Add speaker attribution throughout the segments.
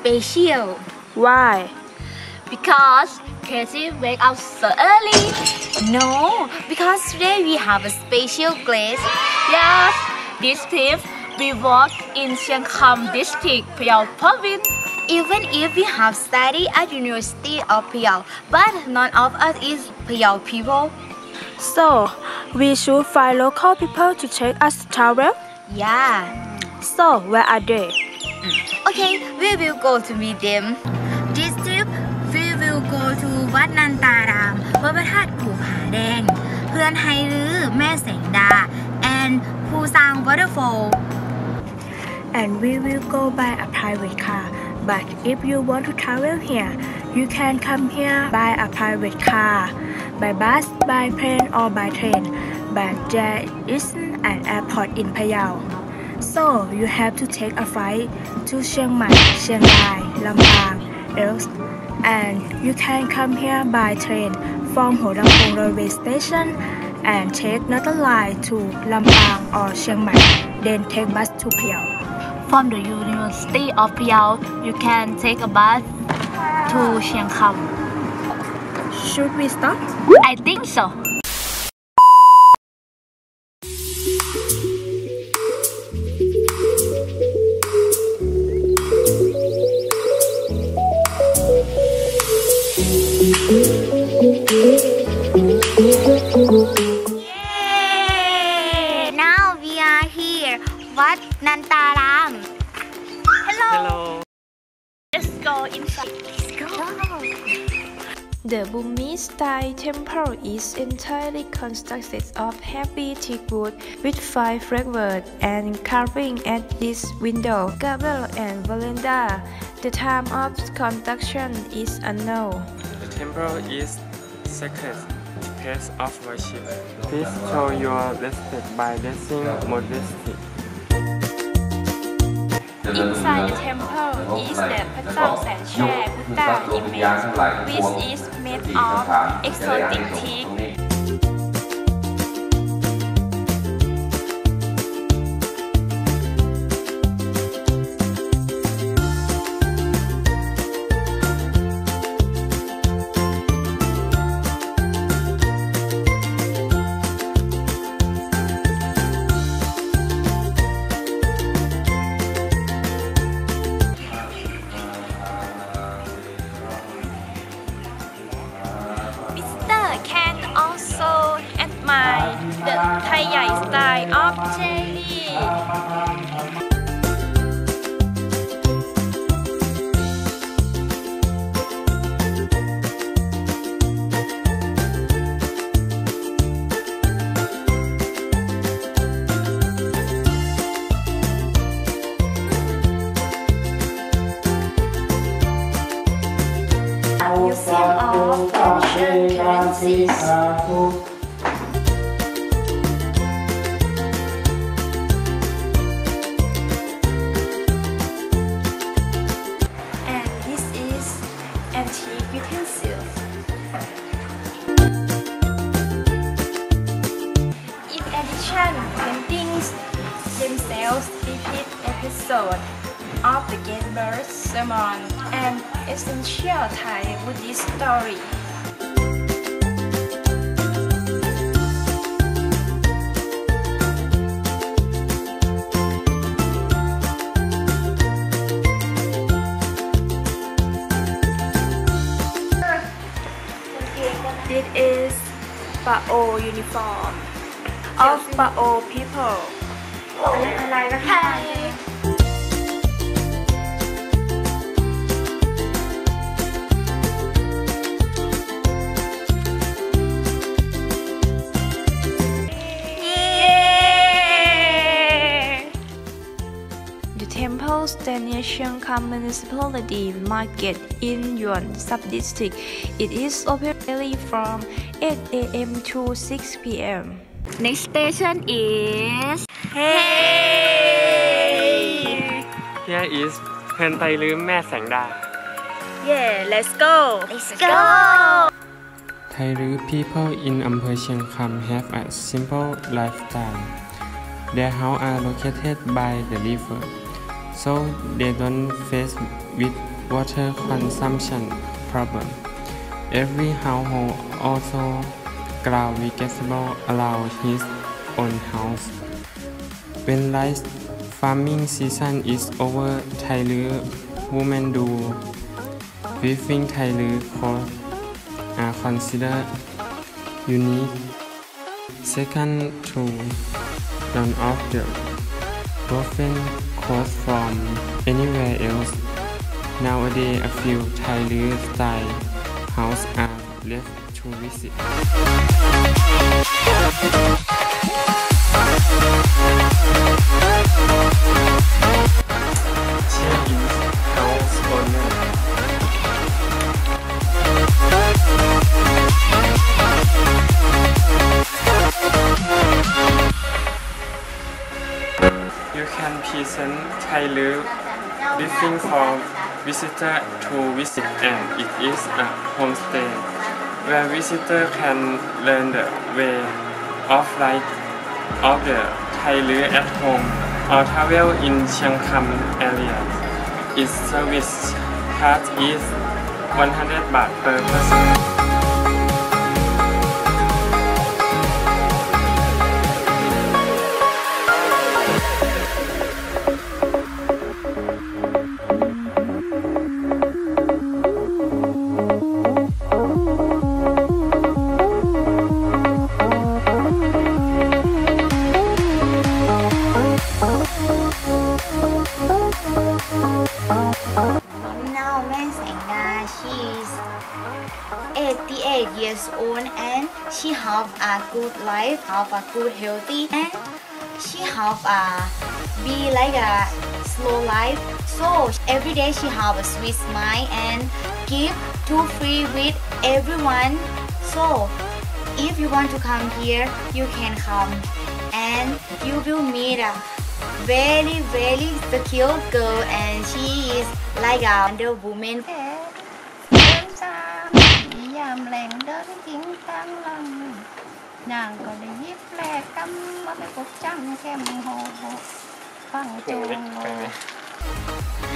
Speaker 1: special.
Speaker 2: Why?
Speaker 1: Because Casey wake up so early. No, because today we have a special place. Yes, this trip we walk in ChiangKham district, Phayao province. Even if we have studied at University of Phayao, but none of us is Phayao people.
Speaker 2: So, we should find local people to take us travel?
Speaker 1: Yeah.
Speaker 2: So, where are they?
Speaker 1: Okay, we will go to meet them. This trip, we will go to วัดนันตารามวัดพระธาตุภูผาแดงเพื่อนไฮรื้อแม่แสงดา and ภูซาง waterfall.
Speaker 2: And we will go by a private car. But if you want to travel here, you can come here by a private car, by bus, by plane or by train. But there isn't an airport in Phayao. So you have to take a flight to Chiang Mai, Chiang Rai, Lampang, else. And you can come here by train from Ho Lam Pong railway station and take another line to Lampang or Chiang Mai, then take bus to Phayao.
Speaker 1: From the University of Phayao, you can take a bus to ChiangKham.
Speaker 2: Should we stop?
Speaker 1: I think so. Yay! Now we are here. วัดนันตาราม Hello. Let's go inside. Let's go.
Speaker 2: The Burmese style temple is entirely constructed of heavy teak wood with 5 fretwork and carving at this window, gable and veranda. The time of construction is unknown.
Speaker 3: The temple is sacred place of worship. Please show your respect by dressing modestly.
Speaker 2: Inside the temple is the พระเจ้าแสนแช่พุทธา image, which is made of exotic teak. Can also admire the Thai style of jelly. Museum of Ancient Currencies. And this is antique utensils. In addition, paintings themselves depict episodes of the Gatebird's sermon and essential Thai Buddhist story. This is Phayao uniform of Phayao people. Hi. Temple stand near ChiangKham Municipality Market in Yuan Sub-District. It is open daily from 8 a.m. to 6 p.m.
Speaker 1: Next station is
Speaker 2: Hey!
Speaker 3: Here is เพื่อนไตลืมแม่แสงดา
Speaker 2: Yeah, let's go!
Speaker 1: Let's go!
Speaker 3: Thai people in อำเภอเชียงคำ have a simple lifestyle. Their houses are located by the river, so they don't face with water consumption problem. Every household also gravitates around his own house. When rice farming season is over, Thai women do weaving. Thai clothes are considered unique. Second to none of the woven clothes from anywhere else. Nowadays, a few Thai style houses are left to visit. She is house owner. You can present Thai living for visitors to visit, and it is a homestay where visitors can learn the way of life of the Thai at home or travel in ChiangKham area. Its service charge is 100 baht per person.
Speaker 1: Now Miss Anna, she is 88 years old and she have a good life, have a good healthy, and she have a be like a slow life. So every day she have a sweet smile and give to free with everyone. So if you want to come here, you can come and you will meet a very secure girl, and she is like a Wonder Woman.
Speaker 4: Dàm lèn đến chiến thắng lần nàng còn đi giết lẹ cắm mất cái cục trăng khem hồ phẳng chuồng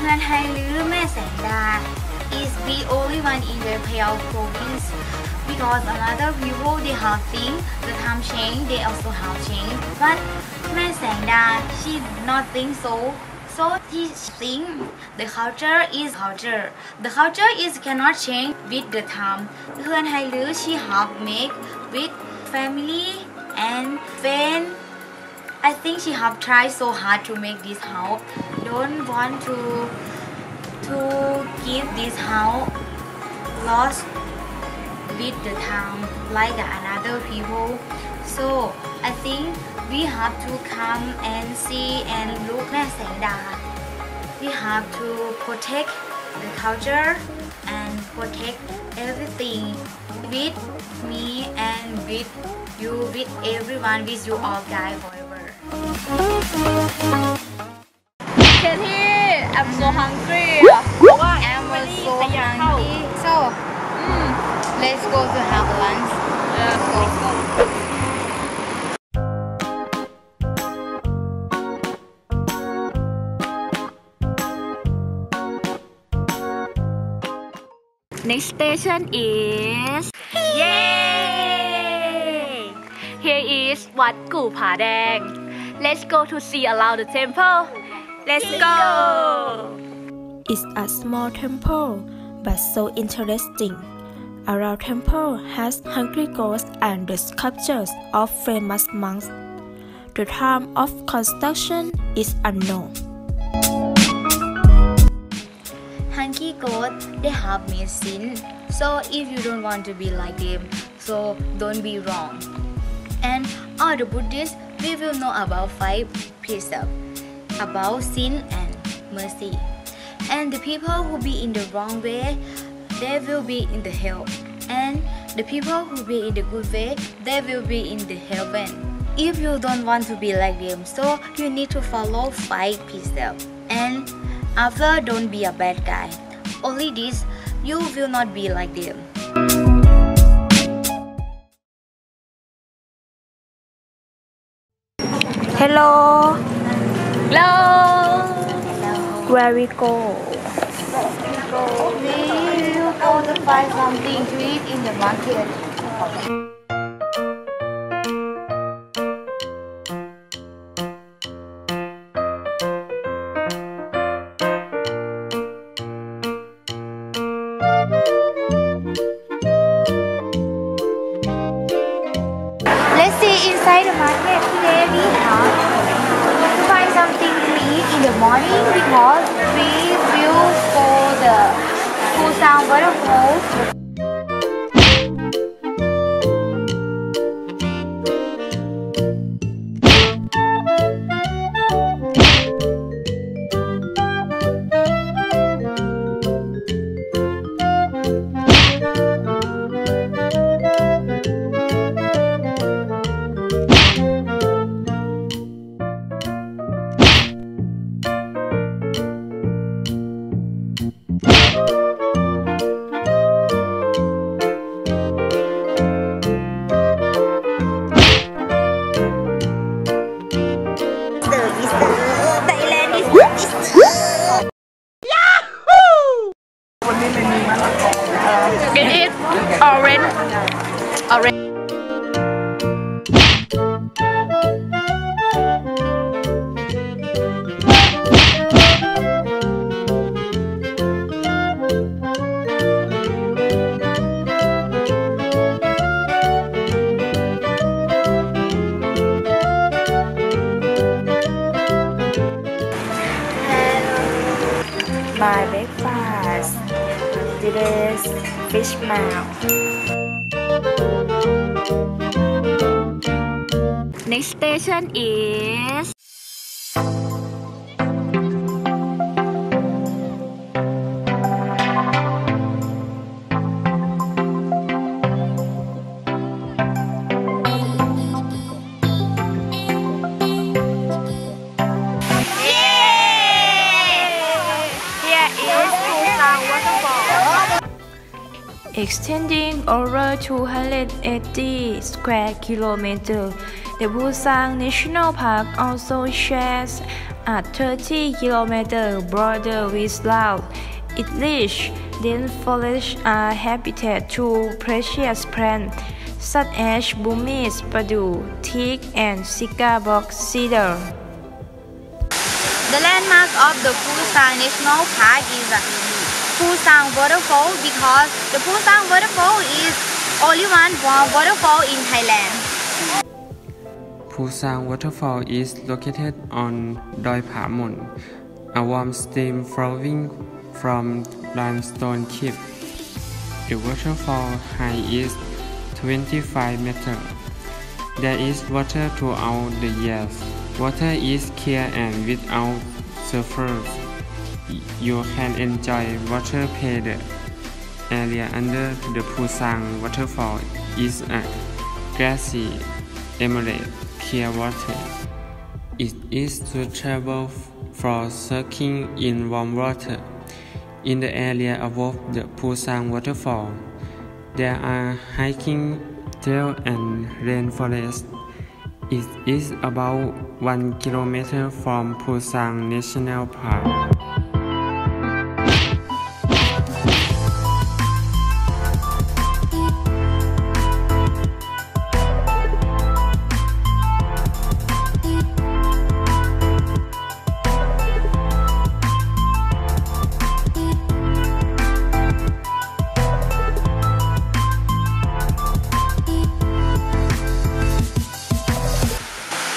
Speaker 1: Ngàn hai lứa mẹ sảnh đà is the only one in the Phayao province because another people they have things the time change they also have change, but mẹ sảnh đà she not think so he think the culture is culture. The culture is cannot change with the time. Hơn hai lứa she have make with family and friend. I think she have tried so hard to make this house. Don't want to give this house lost with the time like another people. So I think we have to come and see and look at Sangda. We have to protect the culture and protect everything with me and with you, with everyone, with you all guys forever.
Speaker 4: Katie, I'm so hungry. I'm so hungry. So, let's go to have lunch. Let's go.
Speaker 1: Next station is Yay! Here is Wat Gu Pa Dang. Let's go to see around the temple. Let's go!
Speaker 2: It's a small temple, but so interesting. Around temple has hungry ghosts and the sculptures of famous monks. The time of construction is unknown.
Speaker 1: Hungry ghosts, they have made sin. So if you don't want to be like them, so don't be wrong. And all the Buddhists, we will know about 5 precepts about sin and mercy. And the people who be in the wrong way, they will be in the hell. And the people who be in the good way, they will be in the heaven. If you don't want to be like them, so you need to follow 5 precepts. And after, don't be a bad guy. Only this, you will not be like them.
Speaker 2: Hello,
Speaker 1: Hello!
Speaker 2: where we go?
Speaker 4: We will go to find something to eat in the market. Let's see inside the market today. We have to find something to eat in the morning because we will go the Phayao waterfall.
Speaker 1: It is orange.
Speaker 2: My breakfast. Today's fish meal.
Speaker 1: Next station is
Speaker 2: Extending over 280 square kilometers, the Phayao National Park also shares a 30-kilometer border with Laos. It rich, dense forests are habitat to precious plants such as Burmese padu, teak, and Sika box cedar.
Speaker 4: The landmark of the Phayao National Park is the Phayao waterfall because the Phayao waterfall is only one waterfall in Thailand.
Speaker 3: Phayao waterfall is located on Doi Phra Mon, a warm stream flowing from limestone cliff. The waterfall height is 25 meters. There is water throughout the year. Water is clear and without sulfurs. You can enjoy water play. The area under the Phayao waterfall is a grassy emerald clear water. It is suitable for soaking in warm water. In the area above the Phayao waterfall, there are hiking trails and rainforests. It is about 1 kilometer from Phayao National Park.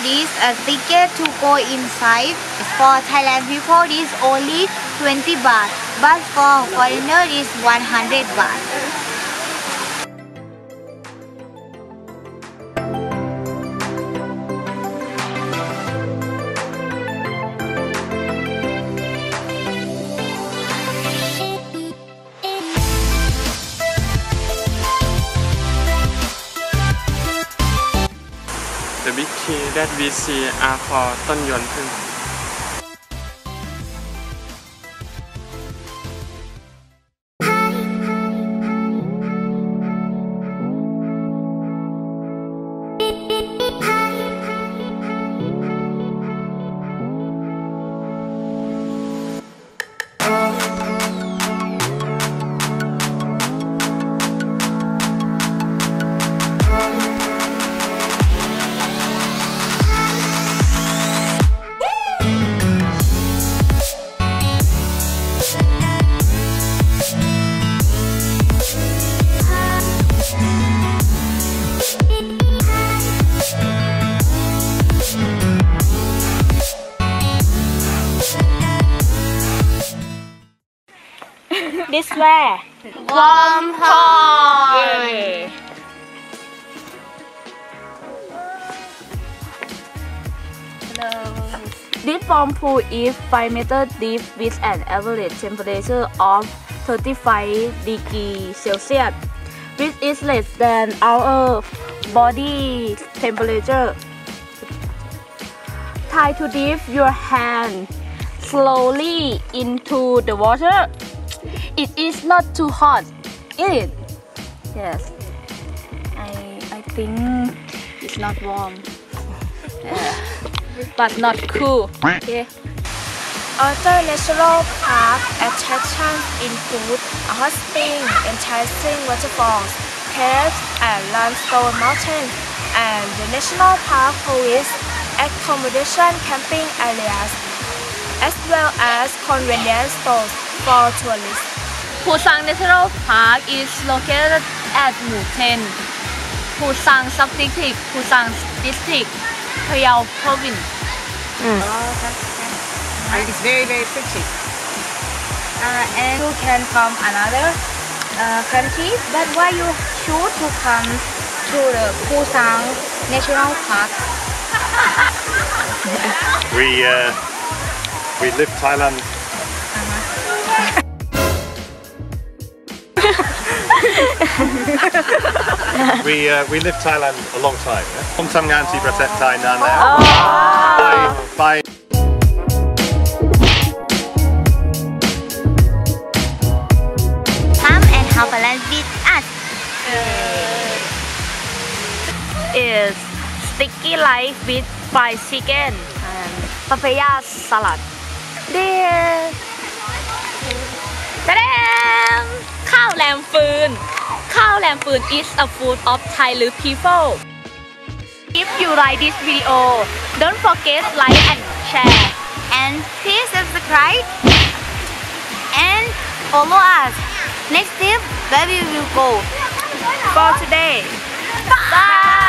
Speaker 4: This a ticket to go inside. For Thailand people, this only 20 baht, but for foreigner, this 100 baht.
Speaker 3: The big tree that we see are called ต้นยวนพึ่ง
Speaker 2: This where?
Speaker 1: Warm pool. This warm pool is 5 meters deep with an average temperature of 35 degrees Celsius, which is less than our body temperature. Try to dip your hand slowly into the water. It is not too hot, is it? Yes. I think it's not warm. But not cool. Okay.
Speaker 2: Other natural park attractions include a hot spring, enticing waterfalls, caves, and limestone mountains, and the national park hosts accommodation camping areas, as well as convenience stores for tourists.
Speaker 1: Pusang Natural Park is located at หมู่ 10 Pusang Subdistrict, Pusang District, Phayao Province.
Speaker 4: It's very pretty. And you can from another country, but why you choose to come to the Pusang National Park?
Speaker 5: We live Thailand. We live Thailand a long time. ผมทำงานที่ประเทศไทยนานแล้วไป
Speaker 4: Come and have a lunch with us.
Speaker 1: Is sticky rice with fried chicken and papaya salad. There. ข้าวแรมฟืน is a food of Thai people. If you like this video, don't forget like and share.
Speaker 4: And please subscribe and follow us. Next tip, where we will go.
Speaker 2: For today.
Speaker 1: Bye.